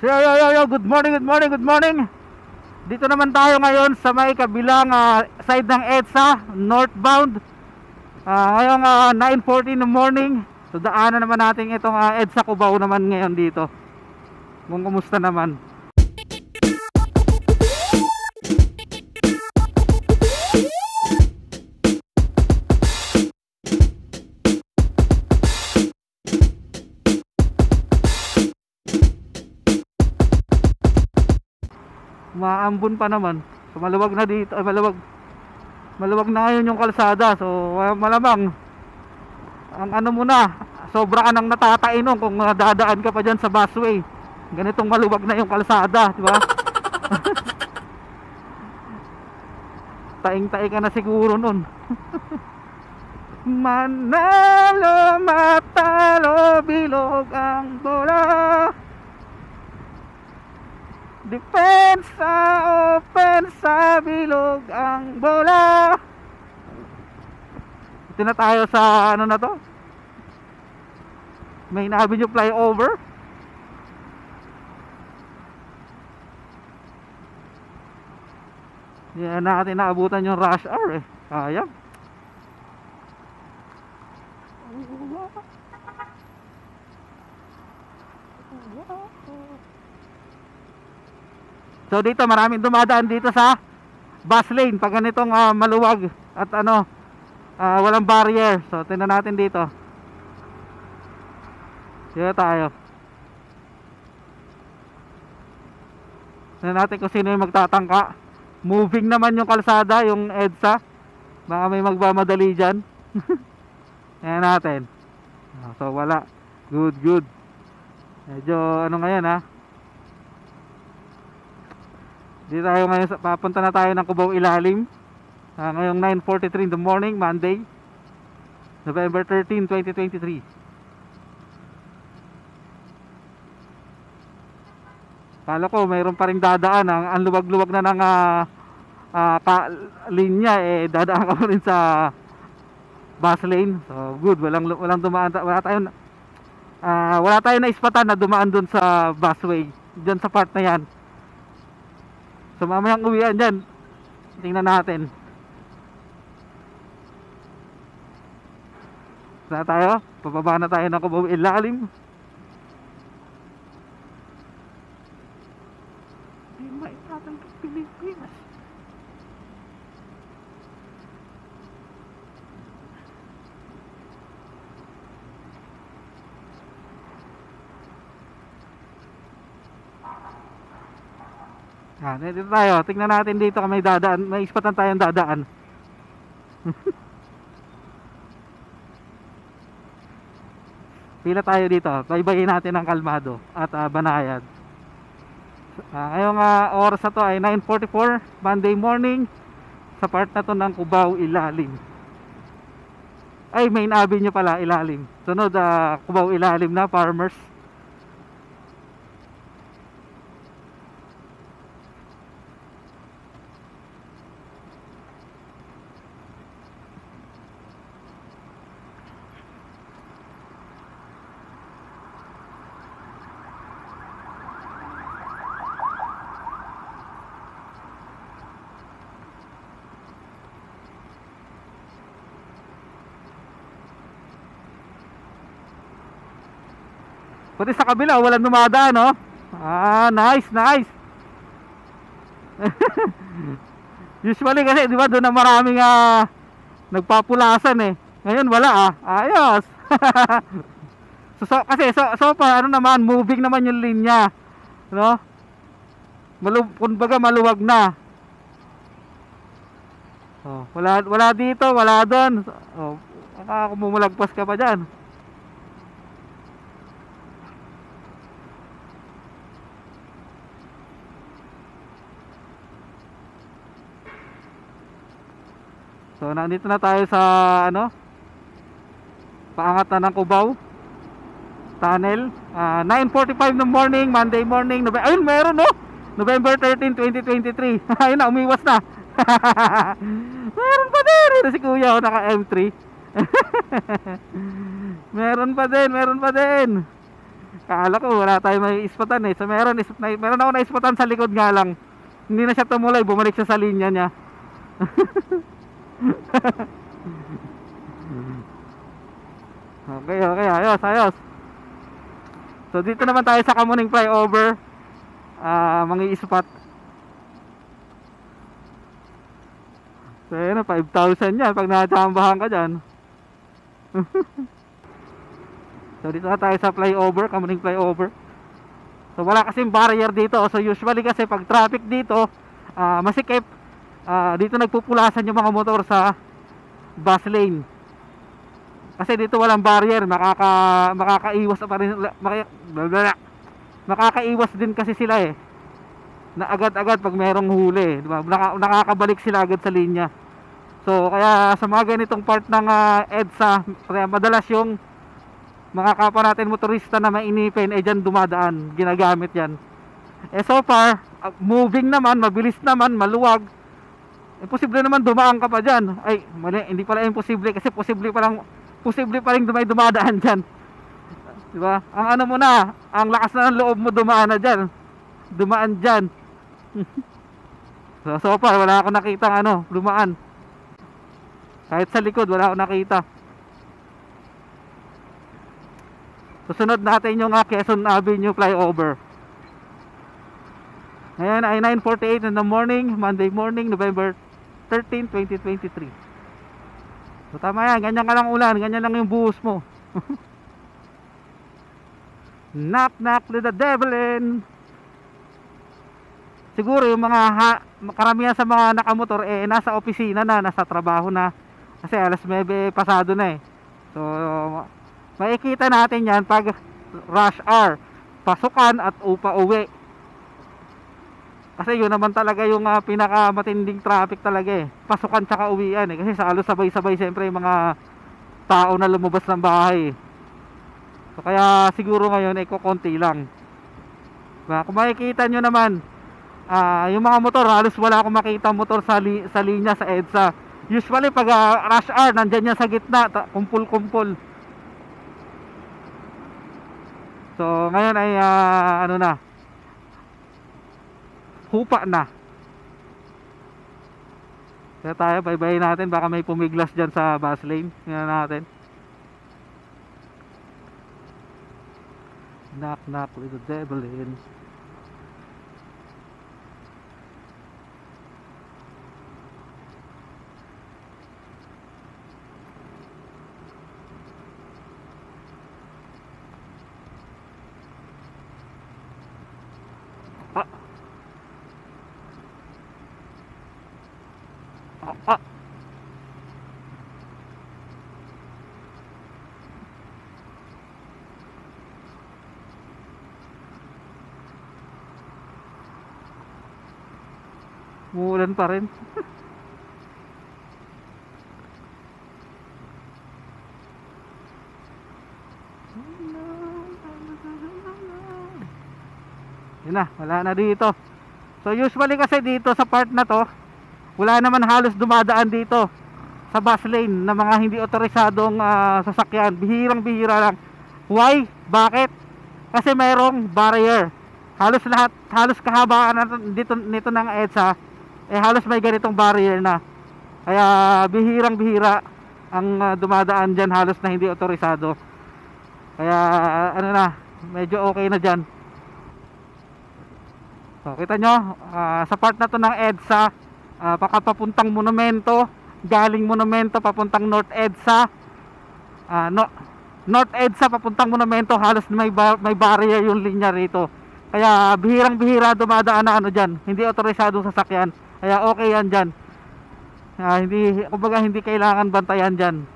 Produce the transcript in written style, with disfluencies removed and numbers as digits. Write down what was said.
So, yo, good morning, good morning, good morning. Dito naman tayo ngayon sa may kabilang side ng EDSA, northbound. Ngayong 9:40 in the morning. So, daanan naman natin itong EDSA Cubao naman ngayon dito. Kung kumusta naman. Maambon pa naman. So, maluwag na dito, maluwag na ngayon yung kalsada. So malamang ang ano mo na, sobra ka nang natatainom kung dadaan ka pa dyan sa busway. Ganitong maluwag na yung kalsada, di ba? Taing-taing ka na siguro nun. Manalo, matalo, bilog ang bola. Depensa, opensa, bilog ang bola. Ito na tayo sa ano na to, Main Avenue flyover. Hindi na natin naabutan yung rush hour eh. Sayang. So dito maraming dumadaan dito sa bus lane pag ganitong maluwag at walang barrier. So tingnan natin dito. Dito tayo. Tingnan natin kung sino yung magtatangka. Moving naman yung kalsada, yung EDSA. Baka may magmamadali dyan. Tingnan natin. So wala. Good. Medyo ngayon Dito tayo ngayon, papunta na tayo ng Cubao Ilalim. Ngayong 9:43 in the morning, Monday, November 13, 2023. Kala ko mayroon pa ring dadaan. Ang luwag-luwag na ng linya dadaan ka pa rin sa bus lane. So good, walang dumaan, wala tayong naispatan na dumaan dun sa busway, dyan sa part na yan. So mamayang uwian dyan, tingnan natin. Saan tayo? Pababa na tayo ng Cubao Ilalim. Di maitatang Pilipinas. Dito tayo, tingnan natin dito kung may dadaan, may ispatan tayong dadaan. Pila tayo dito, baybayin natin ang kalmado at banayad. Ngayong oras na to ay 9:44 Monday morning sa part na to ng Cubao Ilalim. Ay, Main Avenue pala, Ilalim. Sunod Cubao Ilalim na, Farmers. Pati sa kabila, walang dumadaan, no? Nice. Usually kasi, di ba, doon na maraming nagpapulasan eh. Ngayon, wala ayos. Kasi pa, naman, moving naman yung linya. No? Kumbaga, maluwag na. Wala dito, wala doon. Kumumulagpas ka pa dyan. So nandito na tayo sa paangat na ng Cubao Tunnel. 9:45 in the morning, Monday morning. Ayun, meron November 13, 2023. Ayun na, umiwas na. Meron pa din. Ito si Kuya naka M3. Meron pa din. Kala ko wala tayong may ispatan eh. So meron ako na ispatan sa likod nga lang. Hindi na siya tumulay, bumalik siya sa linya niya. Okay, okay, ayos, ayos. So dito naman tayo sa Kamuning Flyover. Mangi-ispat. So yun, 5,000 yan pag natsambahan ka dyan. So dito na tayo sa flyover, Kamuning Flyover. So wala kasing barrier dito. So usually kasi pag traffic dito, masikip, dito nagpupulasan yung mga motor sa bus lane. Kasi dito walang barrier, makakaiwas pa rin, makakaiwas din kasi sila eh. Na agad-agad pag merong huli, di ba? Nakakabalik sila agad sa linya. So kaya sa mga ganitong part ng EDSA, kaya madalas yung mga kapwa natin motorista na mainipin dyan dumadaan, ginagamit yan. So far, moving naman, mabilis naman, maluwag. Imposible naman dumaan ka pa dyan. Ay, mali, hindi pala imposible kasi posible pa rin dumadaan dyan. Diba? Ang ano mo na, ang lakas na ng loob mo dumaan na dyan. Dumaan dyan. So far, wala akong nakita dumaan. Kahit sa likod, wala akong nakita. Susunod natin yung Quezon Avenue Flyover. Ngayon ay 9:48 in the morning, Monday morning, November 13, 2023. So tama yan, ganyan ka lang ulan, ganyan lang yung buhos mo. Knock knock to the devil in. Siguro yung karamihan sa mga nakamotor nasa opisina na, nasa trabaho na. Kasi alas 9 pasado na eh. So makikita natin yan pag rush hour, pasukan at upa-uwi. Kasi yun naman talaga yung pinakamatinding traffic talaga eh. Pasukan tsaka uwian eh. Kasi halos sabay-sabay siyempre yung mga tao na lumabas ng bahay. So kaya siguro ngayon kukonti lang. Kung makikita nyo naman, yung mga motor, halos wala akong makita motor sa linya sa EDSA. Usually pag rush hour, nandyan yan sa gitna, kumpul-kumpul. So ngayon ay hupa na. Kaya tayo, bye-bye natin. Baka may pumiglas dyan sa bus lane. Tingnan natin. Knock knock with the devil in. Umuulan pa rin. Yun na, wala na dito. So usually kasi dito sa part na to, wala naman halos dumadaan dito sa bus lane na mga hindi otorisadong sasakyan. Bihirang bihira lang. Why? Bakit? Kasi mayroong barrier. Halos kahabaan nito ng EDSA halos may ganitong barrier na. Kaya bihirang bihira ang dumadaan dyan halos na hindi otorisado. Kaya medyo okay na dyan. So kita nyo, sa part na to ng EDSA, papuntang Monumento, galing Monumento papuntang North EDSA, North EDSA papuntang Monumento, halos may barrier yung linya rito. Kaya bihirang bihira dumadaan na dyan, hindi otorisadong sasakyan. Kaya okay yan dyan. Kumbaga hindi kailangan bantayan dyan.